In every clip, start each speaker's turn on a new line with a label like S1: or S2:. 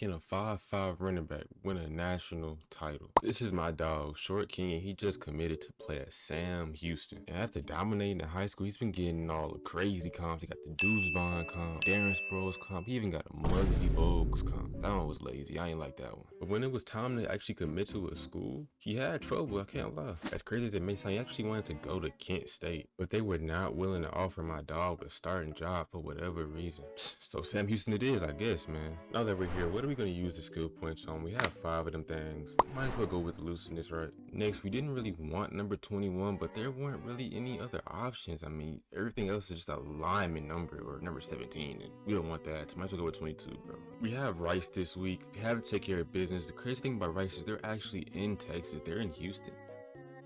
S1: can a 5'5" running back win a national title? This is my dog, Short King, and he just committed to play at Sam Houston. And after dominating in high school, he's been getting all the crazy comps. He got the Deuce Vaughn comp, Darren Sproles comp, he even got a Muggsy Bogues comp. That one was lazy, I ain't like that one. But when it was time to actually commit to a school, he had trouble, I can't lie. As crazy as it may sound, he actually wanted to go to Kent State, but they were not willing to offer my dog a starting job for whatever reason. So Sam Houston it is, I guess, man. Now that we're here, what are we going to use the skill points on? We have 5 of them things. Might as well go with looseness, right? Next, we didn't really want number 21, but there weren't really any other options. I mean, everything else is just a lineman number or number 17, and we don't want that. So might as well go with 22, bro. We have Rice this week. We have to take care of business. The crazy thing about Rice is they're actually in Texas. They're in Houston.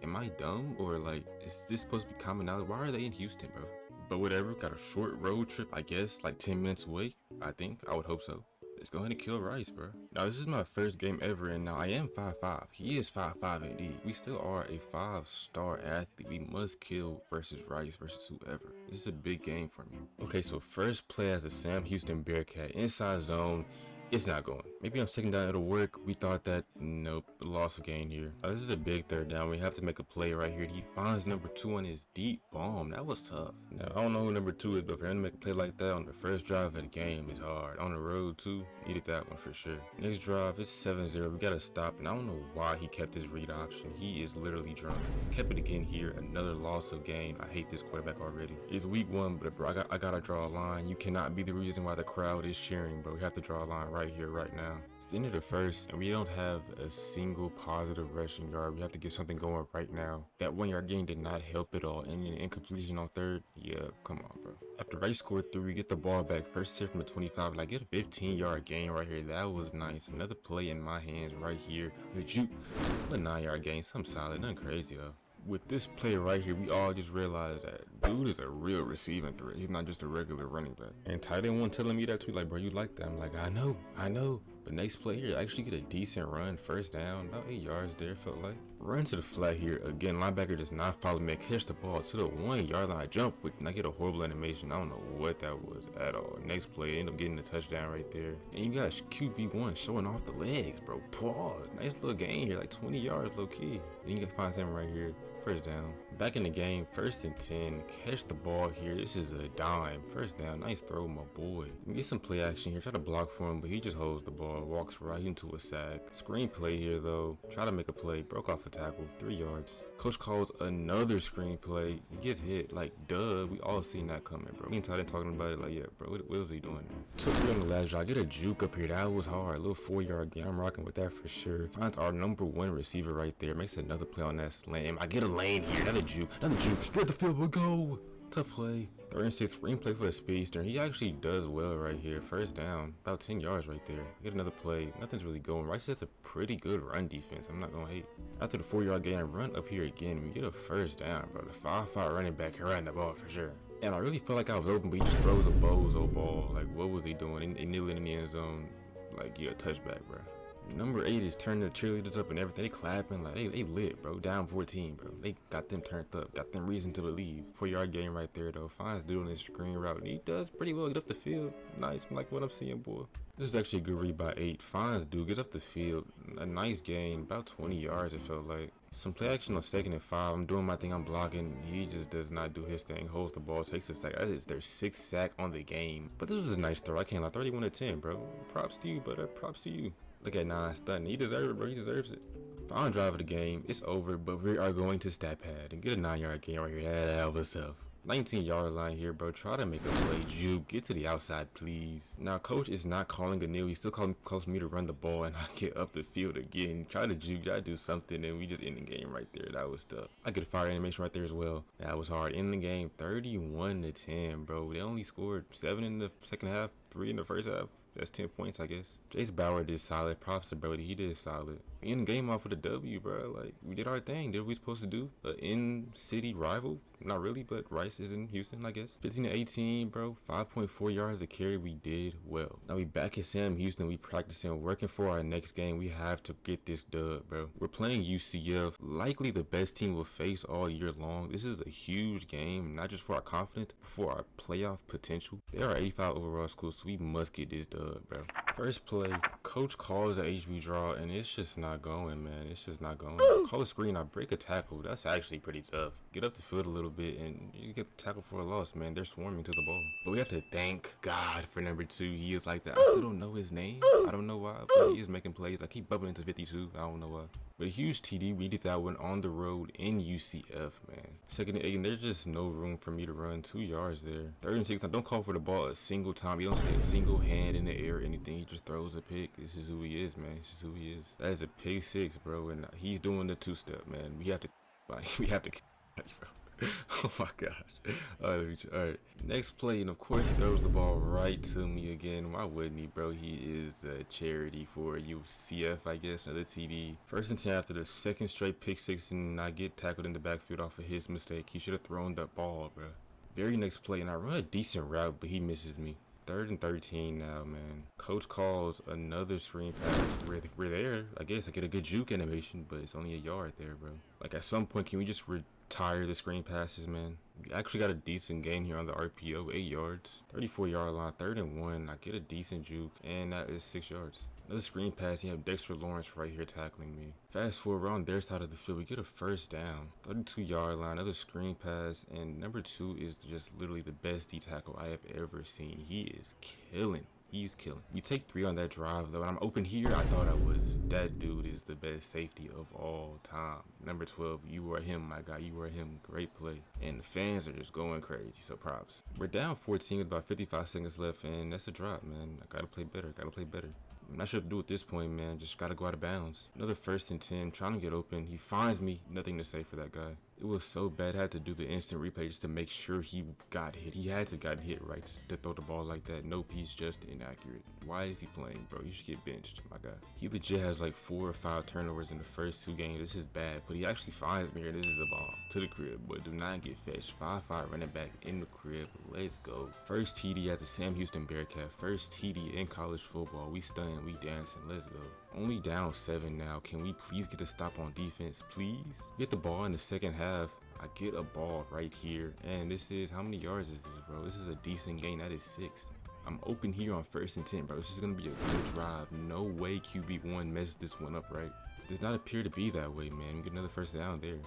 S1: Am I dumb? Or like, is this supposed to be common knowledge? Why are they in Houston, bro? But whatever, got a short road trip, I guess, like 10 minutes away. I think, I would hope so. Let's go ahead and kill Rice, bro. Now, this is my first game ever, and now I am 5'5". He is 5'5" indeed. We still are a 5-star athlete. We must kill versus Rice versus whoever. This is a big game for me. Okay, so first play as a Sam Houston Bearcat. Inside zone. It's not going. Maybe on second down it'll work. We thought that. Nope. Loss of gain here. Now, this is a big third down. We have to make a play right here. He finds number 2 on his deep bomb. That was tough. Now, I don't know who number 2 is, but for him to make a play like that on the first drive of the game is hard. On the road, too, needed that one for sure. Next drive, it's 7-0. We got to stop, and I don't know why he kept his read option. He is literally drunk. Kept it again here. Another loss of gain. I hate this quarterback already. It's week 1, but bro, I got to draw a line. You cannot be the reason why the crowd is cheering, bro. We have to draw a line right here, right now. It's the end of the first, and we don't have a single positive rushing yard. We have to get something going right now. That 1-yard gain did not help at all. And an incompletion on third, yeah, come on, bro. After Rice scored 3, we get the ball back. First hit from the 25, and I get a 15-yard gain right here. That was nice. Another play in my hands right here. A 9-yard gain, something solid, nothing crazy though. With this play right here, we all just realized that dude is a real receiving threat. He's not just a regular running back. And tight end one telling me that too, like, bro, you like that? I'm like, I know. But next play here, I actually get a decent run, first down, about 8 yards there, felt like. Run to the flat here. Again, linebacker does not follow me. I catch the ball to the 1-yard line. I jump with, and I get a horrible animation. I don't know what that was at all. Next play, end up getting the touchdown right there. And you got QB1 showing off the legs, bro. Pause. Nice little gain here, like 20 yards low key. And you can find something right here. First down. Back in the game, 1st and 10. Catch the ball here. This is a dime. First down. Nice throw, my boy. Get some play action here. Try to block for him, but he just holds the ball. Walks right into a sack. Screen play here, though. Try to make a play. Broke off a tackle. 3 yards. Coach calls another screen play. He gets hit. Like, duh. We all seen that coming, bro. Me and Tyler talking about it like, yeah, bro, what was he doing? Took 3 on the last drive. Get a juke up here. That was hard. A little 4-yard gain. I'm rocking with that for sure. Finds our number 1 receiver right there. Makes another play on that slam. I get a lane here. Another juke. Get the field goal. Go. Tough play. 3rd and 6. Screenplay for the speedster. He actually does well right here. First down. About 10 yards right there. Get another play. Nothing's really going. Rice has a pretty good run defense. I'm not going to hate. After the 4-yard gain, I run up here again. We get a first down, bro. The 5'5" running back ran the ball for sure. And I really felt like I was open, but he just throws a bozo ball. Like, what was he doing? They kneeling in the end zone. Like, yeah, touchback, bro. Number 8 is turning the cheerleaders up and everything. They clapping like they lit, bro. Down 14, bro. They got them turned up. Got them reason to believe. 4-yard gain right there, though. Finds dude on his screen route. And he does pretty well get up the field. Nice, like what I'm seeing, boy. This is actually a good read by 8. Finds dude, gets up the field. A nice gain. About 20 yards, it felt like. Some play action on 2nd and 5. I'm doing my thing. I'm blocking. He just does not do his thing. Holds the ball. Takes a sack. That is their 6th sack on the game. But this was a nice throw. I can't lie. 31-10, bro. Props to you, brother. Props to you. Look at 9 stunning. He deserves it, bro. He deserves it. Final drive of the game. It's over, but we are going to stat pad and get a 9-yard gain right here. That was tough. 19-yard line here, bro. Try to make a play. Juke. Get to the outside, please. Now, coach is not calling a kneel. He's still calling me to run the ball, and I get up the field again. Try to juke. Try to do something, and we just end the game right there. That was tough. I get a fire animation right there as well. That was hard. In the game, 31-10, bro. They only scored 7 in the second half, 3 in the first half. That's 10 points, I guess. Jace Bauer did solid. Props to Brody. He did solid. We in the game off with a W, bro. Like, we did our thing. Did what we supposed to do. An in-city rival? Not really, but Rice is in Houston, I guess. 15 to 18, bro. 5.4 yards to carry. We did well. Now we back at Sam Houston. We practicing, working for our next game. We have to get this dub, bro. We're playing UCF, likely the best team we'll face all year long. This is a huge game, not just for our confidence, but for our playoff potential. They are 85 overall school, so we must get this dub, bro. First play, coach calls a HB draw, and it's just not going, man. It's just not going. Call a screen, I break a tackle. That's actually pretty tough. Get up the field a little bit, and you get the tackle for a loss, man. They're swarming to the ball. But we have to thank God for number 2. He is like that. I still don't know his name. I don't know why, but he is making plays. I keep bumping into 52. I don't know why. But a huge TD, we did that one on the road in UCF, man. Second and 8, and there's just no room for me to run 2 yards there. 3rd and 6, I don't call for the ball a single time. You don't see a single hand in the air or anything. He just throws a pick. This is who he is, man. This is who he is. That is a pick 6, bro, and he's doing the 2-step, man. We have to, bro. Oh my gosh. Alright. Next play, and of course he throws the ball right to me again. Why wouldn't he, bro? He is a charity for UCF, I guess. Another TD. 1st and 10 after the 2nd straight pick 6, and I get tackled in the backfield off of his mistake. He should have thrown that ball, bro. Very next play, and I run a decent route, but he misses me. 3rd and 13 now, man. Coach calls another screen pass. We're there. I guess I get a good juke animation, but it's only a yard there, bro. Like, at some point, can we just retire the screen passes, man? We actually got a decent gain here on the RPO, 8 yards. 34-yard line, 3rd and 1. I get a decent juke, and that is 6 yards. Another screen pass, you have Dexter Lawrence right here tackling me. Fast forward, we're on their side of the field, we get a 1st down. 32-yard line, another screen pass, and number 2 is just literally the best D tackle I have ever seen. He is killing. He's killing. We take 3 on that drive, though, and I'm open here. I thought I was. That dude is the best safety of all time. Number 12, you are him, my guy. You are him. Great play. And the fans are just going crazy, so props. We're down 14 with about 55 seconds left, and that's a drop, man. I gotta play better. I'm not sure what to do at this point, man. Just gotta go out of bounds. Another 1st and 10, trying to get open. He finds me. Nothing to say for that guy. It was so bad. I had to do the instant replay just to make sure he got hit. He had to got hit, right, to throw the ball like that. Nope, he's just inaccurate. Why is he playing, bro? You should get benched, my guy. He legit has like 4 or 5 turnovers in the first 2 games. This is bad, but he actually finds me here. This is the ball to the crib, but do not get fetched. 5-5 running back in the crib. Let's go. First TD as a Sam Houston Bearcat. First TD in college football. We stunning, we dancing. Let's go. Only down 7 now. Can we please get a stop on defense, please? Get the ball in the second half. I get a ball right here, and this is, how many yards is this, bro? This is a decent gain. That is 6. I'm open here on 1st and 10, bro. This is gonna be a good drive. No way QB1 messes this one up, right? Does not appear to be that way, man. We get another 1st down there.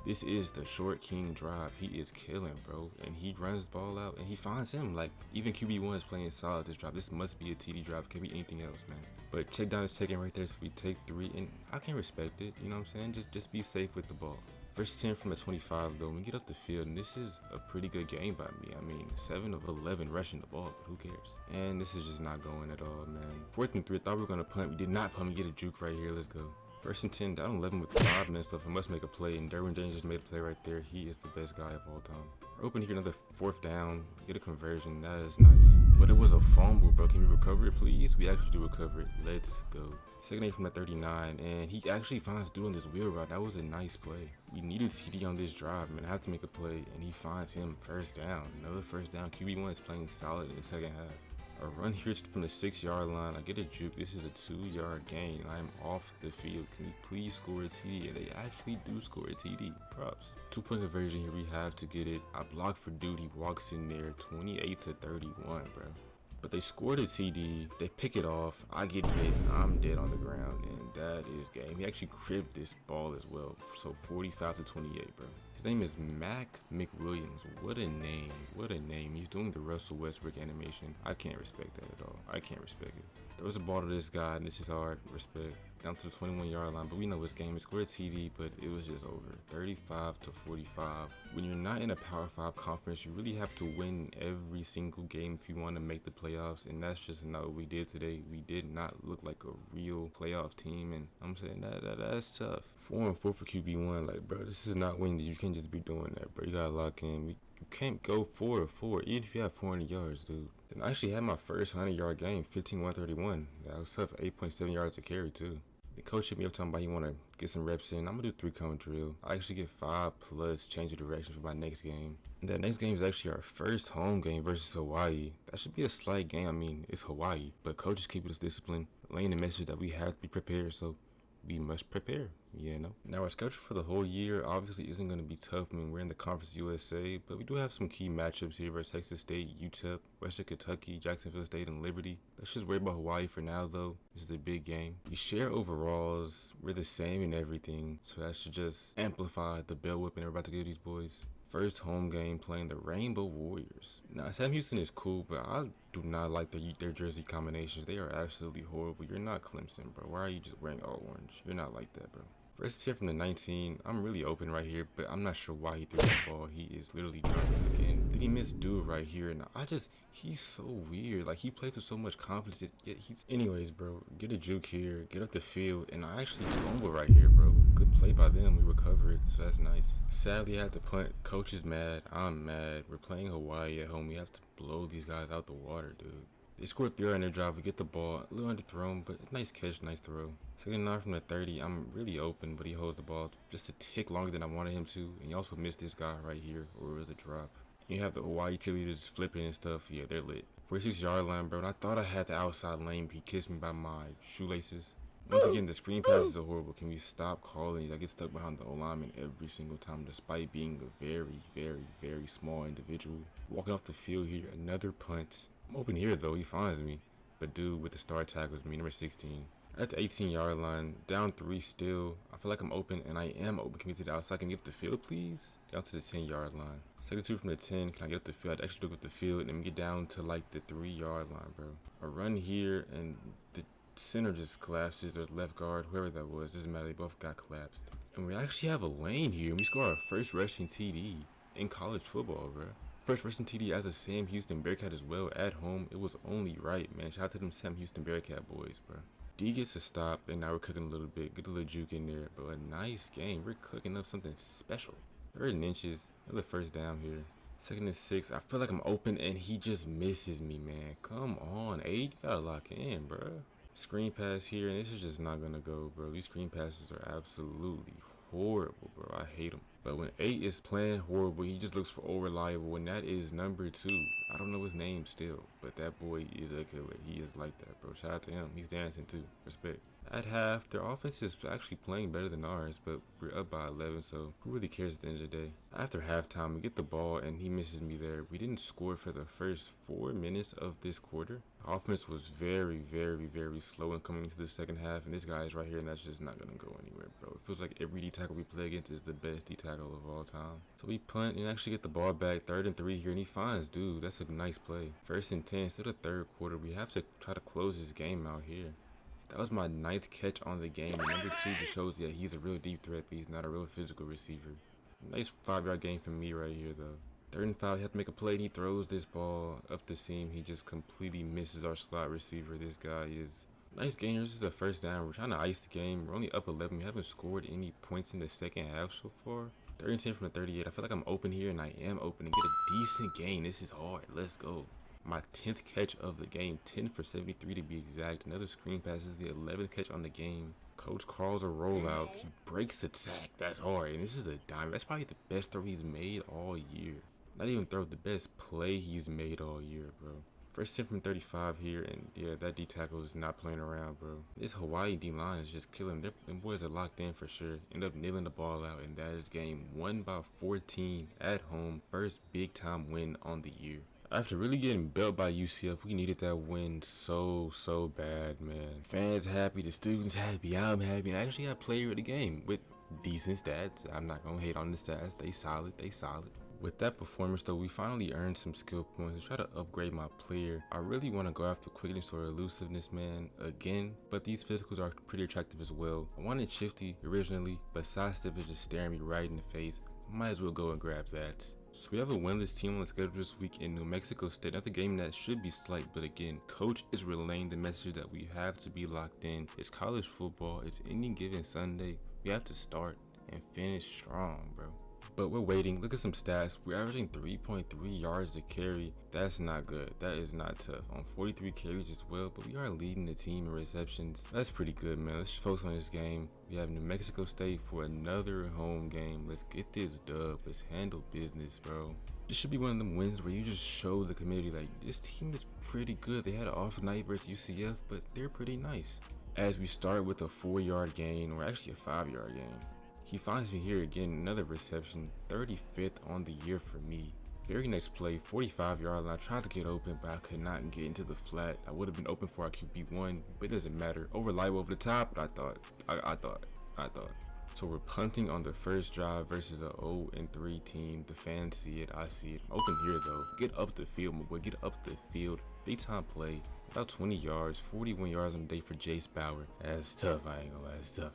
S1: This is the short king drive. He is killing, bro, and he runs the ball out and he finds him. Like, even QB1 is playing solid this drive. This must be a TD drive. It can't be anything else, man. But check down is taken right there, so we take 3, and I can respect it. You know what I'm saying? Just be safe with the ball. 1st 10 from the 25, though. We get up the field, and this is a pretty good game by me. I mean, 7 of 11 rushing the ball, but who cares? And this is just not going at all, man. 4th and 3, I thought we were gonna punt. We did not punt. We get a juke right here. Let's go. 1st and 10, down 11 with 5 minutes left. I must make a play, and Derwin James just made a play right there. He is the best guy of all time. We're open here, another 4th down. Get a conversion. That is nice. But it was a fumble, bro. Can we recover it, please? We actually do recover it. Let's go. 2nd 8 from the 39, and he actually finds dude on this wheel route. That was a nice play. We needed TD on this drive, man. I have to make a play, and he finds him 1st down. Another 1st down. QB1 is playing solid in the second half. A run here from the 6-yard line. I get a juke. This is a 2-yard gain. I am off the field. Can we please score a TD? And they actually do score a TD. Props. 2-point conversion here. We have to get it. I block for duty. Walks in there. 28 to 31, bro. But they scored a TD. They pick it off. I get hit. I'm dead on the ground. And that is game. He actually cribbed this ball as well. So 45 to 28, bro. His name is Mac McWilliams. What a name. What a name. He's doing the Russell Westbrook animation. I can't respect that at all. I can't respect it. Throws the ball to this guy, and this is hard. Respect. Down to the 21-yard line, but we know it's game. He scored a TD, but it was just over. 35 to 45. When you're not in a Power 5 conference, you really have to win every single game if you want to make the playoffs, and that's just not what we did today. We did not look like a real playoff team, and I'm saying that's tough. 4-4 for QB1, like, bro, this is not winning. You can't just be doing that, bro. You gotta lock in. You can't go 4-4, even if you have 400 yards, dude. Then I actually had my first 100-yard game, 15-131. That was tough. 8.7 yards to carry, too. The coach hit me up talking about he want to get some reps in. I'm going to do 3-cone drill. I actually get 5+ change of direction for my next game. And that next game is actually our first home game versus Hawaii. That should be a slight game. I mean, it's Hawaii. But coach is keeping us disciplined, laying the message that we have to be prepared. So we must prepare, you know. Now our schedule for the whole year obviously isn't going to be tough. I mean, we're in the Conference USA, but we do have some key matchups here versus Texas State, UTEP, Western Kentucky, Jacksonville State, and Liberty. Let's just worry about Hawaii for now, though. This is a big game. We share overalls. We're the same in everything, so that should just amplify the bell whipping we're about to give these boys. First home game playing the Rainbow Warriors. Now, Sam Houston is cool, but I do not like their jersey combinations. They are absolutely horrible. You're not Clemson, bro. Why are you just wearing all orange? You're not like that, bro. First here from the 19. I'm really open right here, but I'm not sure why he threw the ball. He is literally driving again. Then he missed dude right here, and he's so weird. Like, he plays with so much confidence, yet he's... Anyways, bro, get a juke here, get up the field, and I actually fumble right here, bro. Good play by them. We recovered, so that's nice. Sadly, I had to punt. Coach is mad. I'm mad. We're playing Hawaii at home. We have to blow these guys out the water, dude. They scored 3 on their drive. We get the ball. A little underthrown, but nice catch, nice throw. Second 9 from the 30. I'm really open, but he holds the ball just a tick longer than I wanted him to. And he also missed this guy right here, or it was a drop. You have the Hawaii cheerleaders flipping and stuff. Yeah, they're lit. 46-yard line, bro. And I thought I had the outside lane, but he kissed me by my shoelaces. Once again, the screen passes are horrible. Can we stop calling these? I get stuck behind the O-lineman every single time, despite being a very, very, very small individual. Walking off the field here, another punt. I'm open here, though. He finds me. But dude with the star tackles me, number 16. At the 18-yard line, down 3 still. I feel like I'm open, and I am open. Can we to the outside? Can we get up the field, please? Down to the 10-yard line. Second 2 from the 10. Can I get up the field? I actually look up the field and get down to like the 3-yard line, bro. A run here, and the center just collapses, or left guard, whoever that was, doesn't matter, they both got collapsed. And we actually have a lane here, and we score our first rushing TD in college football, bro. First rushing TD as a Sam Houston Bearcat as well at home. It was only right, man. Shout out to them Sam Houston Bearcat boys, bro. D gets a stop, and now we're cooking a little bit. Get a little juke in there, but a nice game. We're cooking up something special. 3rd inches, another first down here. 2nd and 6. I feel like I'm open, and he just misses me, man. Come on, 8. You gotta lock in, bro. Screen pass here, and this is just not gonna go, bro. These screen passes are absolutely horrible, bro. I hate them. But when 8 is playing horrible, he just looks for unreliable, and that is number 2. I don't know his name still, but that boy is a killer. He is like that, bro. Shout out to him. He's dancing too. Respect. At half, their offense is actually playing better than ours, but we're up by 11, so who really cares at the end of the day? After halftime, we get the ball, and he misses me there. We didn't score for the first 4 minutes of this quarter. Offense was very, very, very slow in coming into the second half, and this guy is right here, and that's just not going to go anywhere, bro. It feels like every D tackle we play against is the best D tackle of all time. So we punt and actually get the ball back, 3rd and 3 here, and he finds dude. That's a nice play. 1st and 10, still the 3rd quarter. We have to try to close this game out here. That was my 9th catch on the game, and number 2 just shows that he's a real deep threat, but he's not a real physical receiver. Nice 5-yard gain from me right here, though. 3rd and 5, he had to make a play, and he throws this ball up the seam. He just completely misses our slot receiver. This guy is... Nice game. This is a first down. We're trying to ice the game. We're only up 11. We haven't scored any points in the second half so far. 3rd and 10 from the 38. I feel like I'm open here, and I am open, and get a decent gain. This is hard. Let's go. My 10th catch of the game, 10 for 73 to be exact. Another screen pass. This is the 11th catch on the game. Coach calls a rollout. He breaks a sack. That's hard. And this is a dime. That's probably the best throw he's made all year. Not even throw, the best play he's made all year, bro. First 10 from 35 here, and yeah, that D tackle is not playing around, bro. This Hawaii D line is just killing. Them boys are locked in for sure. End up nailing the ball out, and that is game 1 by 14 at home. First big time win on the year. After really getting built by UCF, we needed that win so bad, man. Fans happy, the students happy, I'm happy, and I actually got player of the game with decent stats. I'm not gonna hate on the stats. They solid. With that performance, though, we finally earned some skill points to try to upgrade my player. I really want to go after quickness or elusiveness, man, again, but these physicals are pretty attractive as well. I wanted shifty originally, but sidestep is just staring me right in the face. Might as well go and grab that. So we have a winless team on the schedule this week in New Mexico State. Another game that should be slight, but again, coach is relaying the message that we have to be locked in. It's college football. It's any given Sunday. We have to start and finish strong, bro. But we're waiting. Look at some stats. We're averaging 3.3 yards to carry. That's not good. That is not tough. On 43 carries as well, but we are leading the team in receptions. That's pretty good, man. Let's focus on this game. We have New Mexico State for another home game. Let's get this dub. Let's handle business, bro. This should be one of them wins where you just show the community like this team is pretty good. They had an off night versus UCF, but they're pretty nice. As we start with a 4-yard gain, or actually a 5-yard gain. He finds me here again, another reception, 35th on the year for me. Very next play, 45-yard line. I tried to get open, but I could not get into the flat. I would have been open for our QB1, but it doesn't matter. Over the top, but I thought. So we're punting on the first drive versus a 0-3 team. The fans see it, I see it. I'm open here though. Get up the field, my boy. Get up the field. Big time play. About 20 yards, 41 yards on the day for Jace Bauer. That's tough. I ain't gonna lie, that's tough.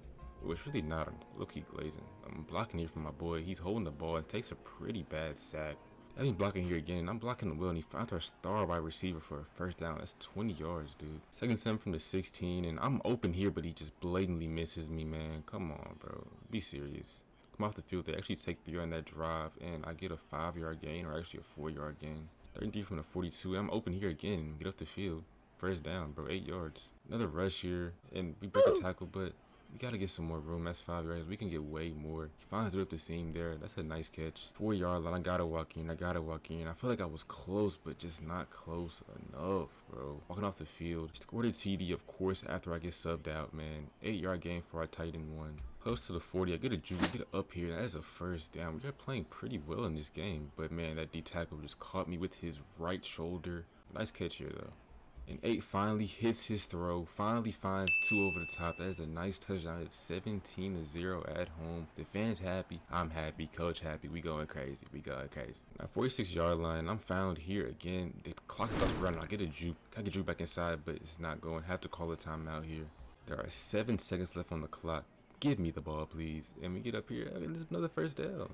S1: It's really not. I'm low-key glazing. I'm blocking here for my boy. He's holding the ball and takes a pretty bad sack. He's blocking here again, and I'm blocking the well, and he finds our star wide receiver for a first down. That's 20 yards, dude. Second 7 from the 16, and I'm open here, but he just blatantly misses me, man. Come on, bro. Be serious. Come off the field. They actually take 3 on that drive, and I get a 5-yard gain, or actually a 4-yard gain. 33 from the 42, and I'm open here again. Get off the field. First down, bro. 8 yards. Another rush here, and we break a tackle, but we gotta get some more room. That's 5 yards. We can get way more. He finally threw up the seam there. That's a nice catch. 4-yard line. I gotta walk in. I feel like I was close, but just not close enough, bro. Walking off the field. Scored a TD, of course, after I get subbed out, man. 8-yard gain for our tight end 1. Close to the 40. I get a juke. Get up here. That is a first down. We are playing pretty well in this game, but man, that D tackle just caught me with his right shoulder. Nice catch here, though. And 8 finally hits his throw, finally finds 2 over the top. That is a nice touchdown. It's 17-0 at home. The fans happy. I'm happy. Coach happy. We going crazy. Now 46-yard line. I'm found here again. The clock is about to run. I get a juke. I get juke back inside, but it's not going. Have to call a timeout here. There are 7 seconds left on the clock. Give me the ball, please. And we get up here. I mean, this is another first down.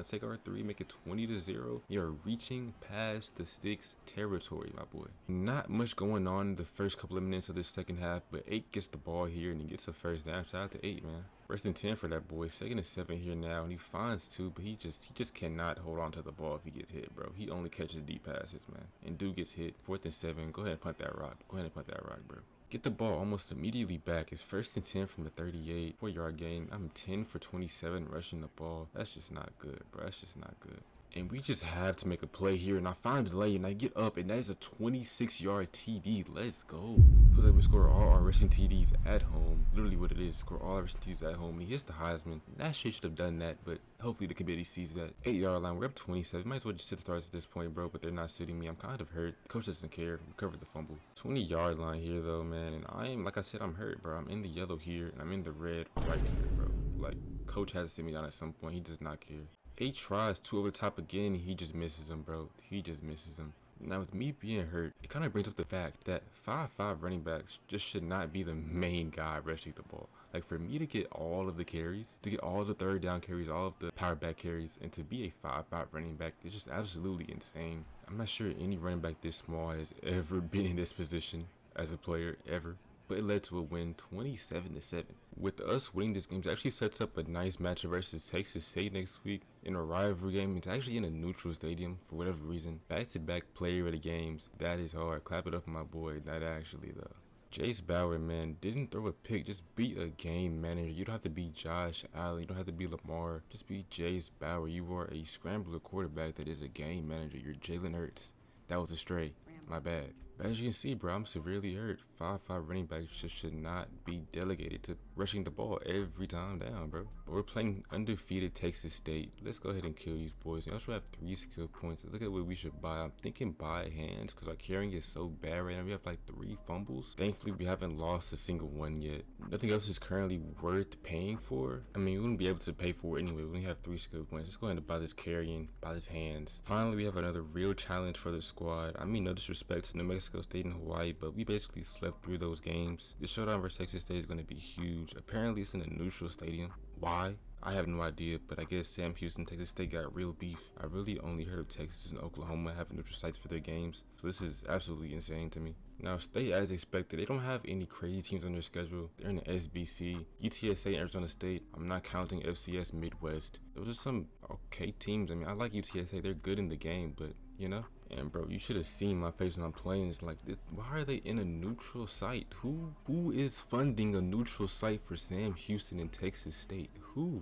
S1: Take our 3, make it 20-0. You're reaching past the sticks territory, my boy. Not much going on in the first couple of minutes of this second half, but 8 gets the ball here and he gets a first down. Shout out to 8, man. First and 10 for that boy. 2nd and 7 here now, and he finds 2, but he just cannot hold on to the ball if he gets hit, bro. He only catches deep passes, man. And dude gets hit. 4th and 7. Go ahead and punt that rock. Bro. Get the ball almost immediately back. It's 1st and 10 from the 38. 4-yard gain. I'm 10 for 27 rushing the ball. That's just not good, bro. That's just not good. And we just have to make a play here. And I find the lane and I get up, and that is a 26-yard TD. Let's go. Feels like we score all our rushing TDs at home. Literally what it is. Score all our rushing TDs at home. And he hits the Heisman. That shit should have done that, but hopefully the committee sees that. 8-yard line. We're up 27. Might as well just sit the stars at this point, bro, but they're not sitting me. I'm kind of hurt. Coach doesn't care. Recovered the fumble. 20-yard line here, though, man. And like I said, I'm hurt, bro. I'm in the yellow here, and I'm in the red right here, bro. Like, coach has to sit me down at some point. He does not care. 8 tries, 2 over the top again. He just misses him, bro. Now, with me being hurt, it kind of brings up the fact that 5'5" running backs just should not be the main guy rushing the ball. Like, for me to get all of the carries, to get all the third down carries, all of the power back carries, and to be a 5'5" running back is just absolutely insane. I'm not sure any running back this small has ever been in this position as a player, ever. But it led to a win, 27-7. With us winning this game, it actually sets up a nice matchup versus Texas State next week in a rivalry game. It's actually in a neutral stadium for whatever reason. Back-to-back player of the games. That is hard. Clap it up for my boy. Not actually, though. Jace Bauer, man, didn't throw a pick. Just be a game manager. You don't have to be Josh Allen. You don't have to be Lamar. Just be Jace Bauer. You are a scrambler quarterback that is a game manager. You're Jalen Hurts. That was a stray. My bad. But as you can see, bro, I'm severely hurt. 5'5" running backs just should not be delegated to rushing the ball every time down, bro. But we're playing undefeated Texas State. Let's go ahead and kill these boys. We also have 3 skill points. Look at what we should buy. I'm thinking buy hands because our carrying is so bad right now. We have like 3 fumbles. Thankfully, we haven't lost a single one yet. Nothing else is currently worth paying for. I mean, we wouldn't be able to pay for it anyway. We only have 3 skill points. Let's go ahead and buy this carrying, buy this hands. Finally, we have another real challenge for the squad. I mean, no disrespect to New Mexico West Coast State and Hawaii, but we basically slept through those games. The showdown versus Texas State is going to be huge. Apparently, it's in a neutral stadium. Why? I have no idea, but I guess Sam Houston, Texas State got real beef. I really only heard of Texas and Oklahoma having neutral sites for their games, so this is absolutely insane to me. Now, State, as expected, they don't have any crazy teams on their schedule. They're in the SBC, UTSA, Arizona State. I'm not counting FCS Midwest. Those are some okay teams. I mean, I like UTSA. They're good in the game, but you know. And bro, you should have seen my face when I'm playing. It's like, this, why are they in a neutral site? Who is funding a neutral site for Sam Houston and Texas State? Who?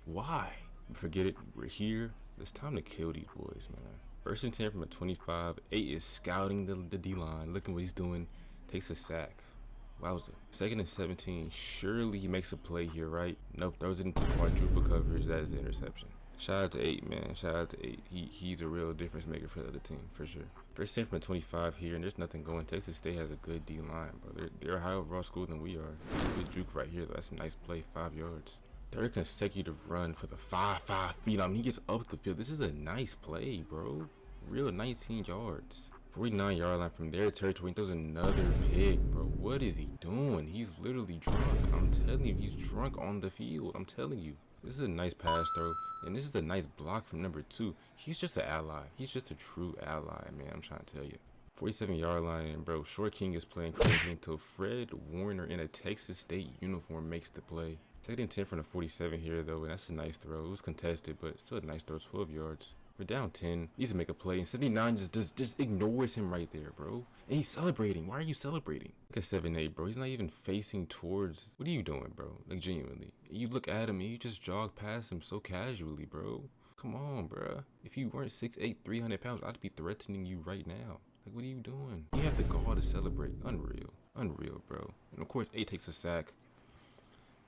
S1: Why? Forget it. We're here. It's time to kill these boys, man. 1st and 10 from a 25. 8 is scouting the D-line. Looking what he's doing. Takes a sack. Wowza. 2nd and 17. Surely he makes a play here, right? Nope. Throws it into quadruple coverage. That is an interception. Shout out to 8, man. Shout out to 8. He's a real difference maker for the other team, for sure. 1st and 10 from a 25 here, and there's nothing going. Texas State has a good D-line, bro. They're a higher overall school than we are. Good juke right here, though. That's a nice play. 5 yards. 3rd consecutive run for the 5 feet. I mean, he gets up the field. This is a nice play, bro. Real 19 yards. 49-yard line from their territory. He throws another pick, bro. What is he doing? He's literally drunk. I'm telling you, he's drunk on the field. I'm telling you. This is a nice pass throw, and this is a nice block from number 2. He's just an ally. He's just a true ally, man. I'm trying to tell you. 47-yard line, and bro, Short King is playing crazy until Fred Warner in a Texas State uniform makes the play. 2nd and 10 from the 47 here, though, and that's a nice throw. It was contested, but still a nice throw. 12 yards. We're down 10. Needs to make a play, and 79 just ignores him right there, bro. And he's celebrating. Why are you celebrating? Look at 7-8, bro. He's not even facing towards. What are you doing, bro? Like, genuinely. You look at him and you just jog past him so casually, bro. Come on, bro. If you weren't 6'8", 300 pounds, I'd be threatening you right now. Like, what are you doing? You have the gall to celebrate. Unreal. Unreal, bro. And of course, 8 takes a sack.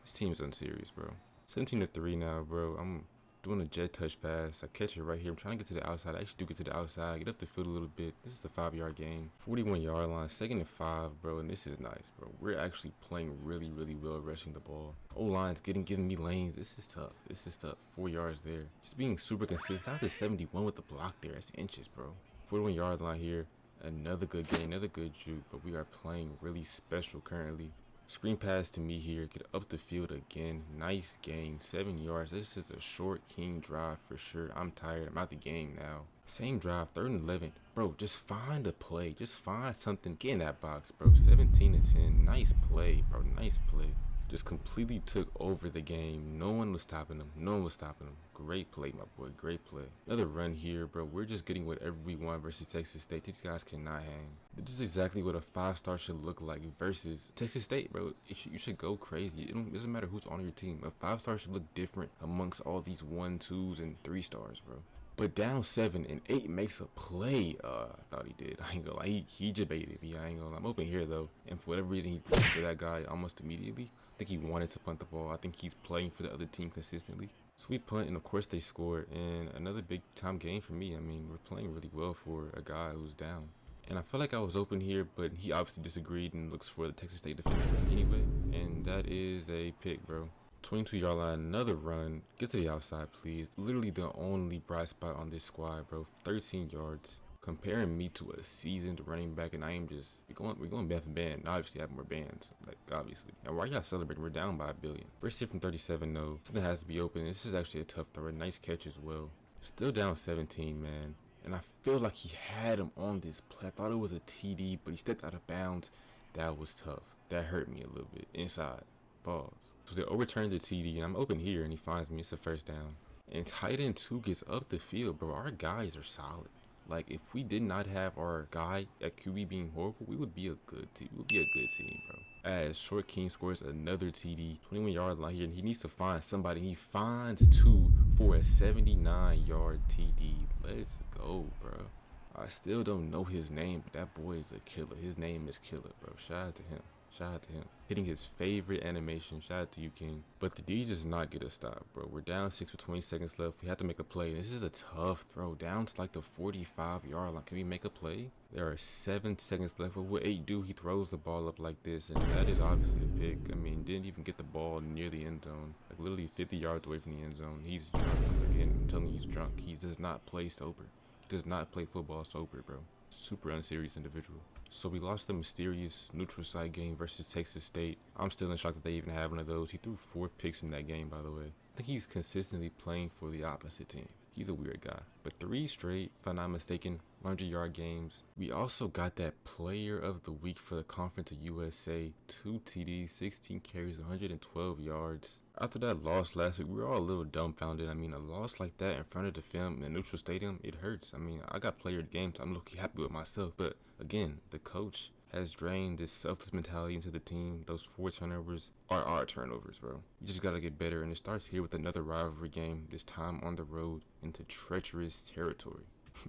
S1: This team's unserious, bro. 17-3 now, bro. I'm doing a jet touch pass. I catch it right here. I'm trying to get to the outside. I actually do get to the outside. Get up the field a little bit. This is a 5-yard gain. 41-yard line. 2nd and 5, bro. And this is nice, bro. We're actually playing really, really well rushing the ball. O-line's giving me lanes. This is tough. This is tough. 4 yards there. Just being super consistent. Out to 71 with the block there. That's inches, bro. 41-yard line here. Another good gain. Another good juke. But we are playing really special currently. Screen pass to me here. Get up the field again. Nice gain. 7 yards. This is a Short King drive for sure. I'm tired. I'm out the game now. Same drive. 3rd and 11. Bro, just find a play. Just find something. Get in that box, bro. 17-10. Nice play, bro. Nice play. Just completely took over the game. No one was stopping him. No one was stopping him. Great play, my boy. Great play. Another run here, bro. We're just getting whatever we want versus Texas State. These guys cannot hang. This is exactly what a 5-star should look like versus Texas State, bro. You should go crazy. It doesn't matter who's on your team. A 5-star should look different amongst all these 1, 2s, and 3 stars, bro. But down 7 and 8 makes a play. I thought he did. I ain't gonna lie. He debated me. I ain't gonna lie. I'm open here though, and for whatever reason he punched for that guy almost immediately. I think he wanted to punt the ball. I think he's playing for the other team consistently. So we punt, and of course they score. And another big time game for me. I mean, we're playing really well for a guy who's down. And I felt like I was open here, but he obviously disagreed and looks for the Texas State defender anyway. And that is a pick, bro. 22-yard line, another run. Get to the outside, please. Literally the only bright spot on this squad, bro. 13 yards. Comparing me to a seasoned running back, and I am just we're going band for band. Obviously, I have more bands, like obviously. And why y'all celebrating? We're down by 1 billion. First hit from 37, though. Something has to be open. This is actually a tough throw. A nice catch as well. Still down 17, man. And I feel like he had him on this play. I thought it was a TD, but he stepped out of bounds. That was tough. That hurt me a little bit. Inside. Pause. So they overturned the TD, and I'm open here, and he finds me. It's a 1st down. And tight end 2 gets up the field, bro. Our guys are solid. Like, if we did not have our guy at QB being horrible, we would be a good team. We would be a good team, bro. As Short King scores another TD, 21-yard line here, and he needs to find somebody. And he finds 2 for a 79-yard TD. Let's go, bro. I still don't know his name, but that boy is a killer. His name is Killer, bro. Shout out to him. Shout out to him. Hitting his favorite animation. Shout out to you, King. But the D does not get a stop, bro. We're down 6 with 20 seconds left. We have to make a play. This is a tough throw. Down to like the 45-yard line. Can we make a play? There are 7 seconds left. What would 8 do? He throws the ball up like this, and that is obviously a pick. I mean, didn't even get the ball near the end zone. Like literally 50 yards away from the end zone. He's drunk. Again, I'm telling you, he's drunk. He does not play sober. He does not play football sober, bro. Super unserious individual. So we lost the mysterious neutral site game versus Texas State. I'm still in shock that they even have one of those. He threw 4 picks in that game, by the way. I think he's consistently playing for the opposite team. He's a weird guy. But 3 straight, if I'm not mistaken, 100-yard games. We also got that player of the week for the Conference of USA. 2 TDs, 16 carries, 112 yards. After that loss last week, we were all a little dumbfounded. I mean, a loss like that in front of the film in a neutral stadium, it hurts. I mean, I got player of the game, so I'm looking happy with myself. But again, the coach has drained this selfless mentality into the team. Those 4 turnovers are our turnovers, bro. You just gotta get better, and it starts here with another rivalry game, this time on the road into treacherous territory.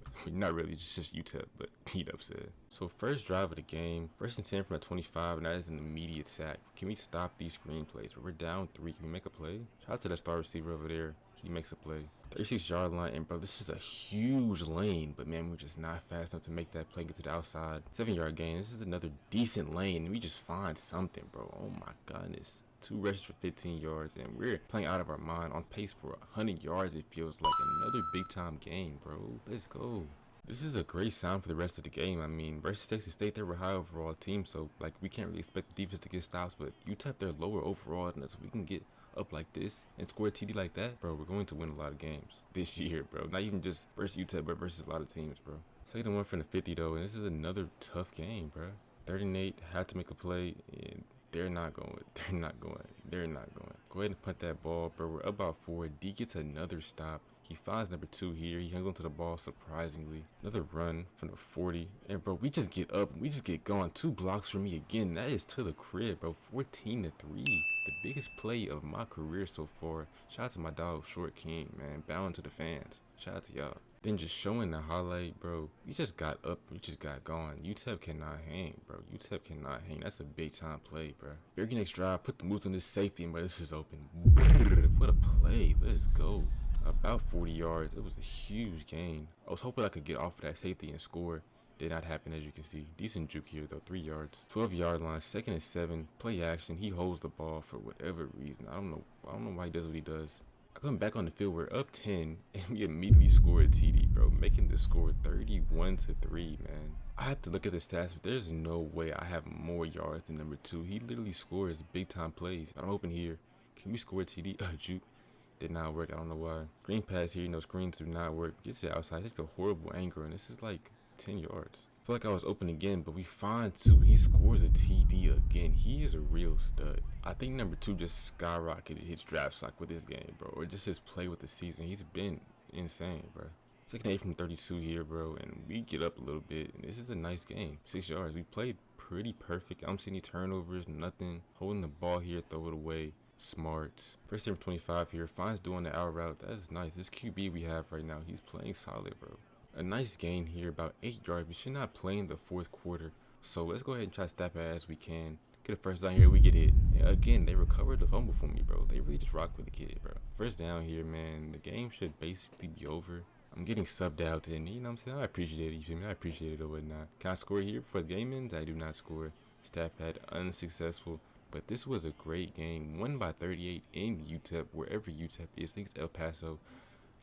S1: I mean, not really, just UTEP, but UTEP said. So first drive of the game, 1st and 10 from the 25, and that is an immediate sack. Can we stop these screenplays? We're down 3, can we make a play? Shout out to that star receiver over there, he makes a play. 36-yard line, and bro, this is a huge lane, but man, we're just not fast enough to make that play, get to the outside. 7-yard gain, this is another decent lane, and we just find something, bro. Oh my goodness. 2 rushes for 15 yards, and we're playing out of our mind, on pace for 100 yards. It feels like another big time game, bro. Let's go. This is a great sign for the rest of the game. I mean, versus Texas State, they were high overall team, so like we can't really expect the defense to get stops, but UTEP, they're lower overall than us. If we can get up like this and score a TD like that, bro, we're going to win a lot of games this year, bro. Not even just versus UTEP, but versus a lot of teams, bro. 2nd and 1 from the 50 though, and this is another tough game, bro. 3rd and 8, had to make a play, and they're not going. They're not going. They're not going. Go ahead and punt that ball, bro. We're up about 4. D gets another stop. He finds number 2 here. He hangs onto the ball surprisingly. Another run from the 40. And bro, we just get up. We just get going. 2 blocks from me again. That is to the crib, bro. 14-3. The biggest play of my career so far. Shout out to my dog, Short King, man. Bowing to the fans. Shout out to y'all. Then just showing the highlight, bro. We just got up. We just got going. UTEP cannot hang, bro. UTEP cannot hang. That's a big time play, bro. Very next drive. Put the moves on this safety, but this is open. What a play. Let's go. About 40 yards. It was a huge gain. I was hoping I could get off of that safety and score. Did not happen, as you can see. Decent juke here, though. 3 yards. 12-yard line. 2nd and 7. Play action. He holds the ball for whatever reason. I don't know why he does what he does. I come back on the field, we're up 10, and we immediately score a TD, bro, making the score 31-3, man. I have to look at the stats, but there's no way I have more yards than number 2. He literally scores big-time plays. I'm hoping here, can we score a TD? Juke. Did not work, I don't know why. Green pass here, screens do not work. Gets to the outside, it's a horrible angle, and this is like 10 yards. I feel like I was open again, but we find 2. He scores a TD again. He is a real stud. I think number 2 just skyrocketed his draft stock with this game, bro. Or just his play with the season. He's been insane, bro. 2nd and 8 from 32 here, bro. And we get up a little bit. And this is a nice game. 6 yards. We played pretty perfect. I don't see any turnovers, nothing. Holding the ball here, throw it away. Smart. 1st and 25 here. Finds doing the out route. That is nice. This QB we have right now, he's playing solid, bro. A nice gain here, about 8 yards. We should not play in the 4th quarter. So let's go ahead and try to step it as we can. Get a 1st down here, we get hit. And again, they recovered the fumble for me, bro. They really just rock with the kid, bro. 1st down here, man. The game should basically be over. I'm getting subbed out, and you know what I'm saying? I appreciate it, you feel me? I appreciate it or whatnot. Can I score here before the game ends? I do not score. Stat pad unsuccessful. But this was a great game. Won by 38 in UTEP, wherever UTEP is. I think it's El Paso.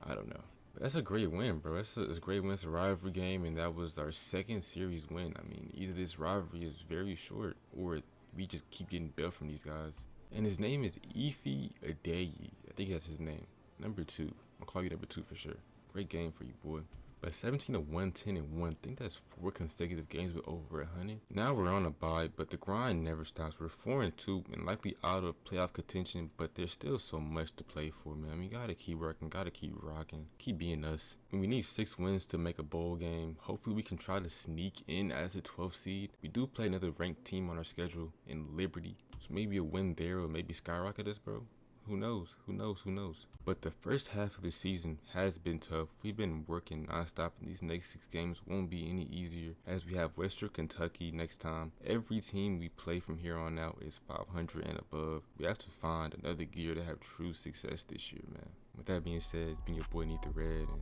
S1: I don't know. But that's a great win, bro. That's a great win. It's a rivalry game, and that was our 2nd series win. I mean, either this rivalry is very short, or we just keep getting built from these guys. And his name is Ife Adeyi. I think that's his name. Number 2. I'll call you number 2 for sure. Great game for you, boy. But 17-1, 10-1. I think that's 4 consecutive games with over 100. Now we're on a bye, but the grind never stops. We're 4-2 and likely out of playoff contention, but there's still so much to play for, man. We gotta keep working, gotta keep rocking, keep being us. And we need 6 wins to make a bowl game. Hopefully we can try to sneak in as a 12th seed. We do play another ranked team on our schedule in Liberty, so maybe a win there or maybe skyrocket us, bro. Who knows? Who knows? Who knows? But the first half of the season has been tough. We've been working nonstop, and these next 6 games won't be any easier as we have Western Kentucky next time. Every team we play from here on out is 500 and above. We have to find another gear to have true success this year, man. With that being said, it's been your boy Neath the Red, and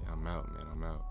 S1: I'm out, man. I'm out.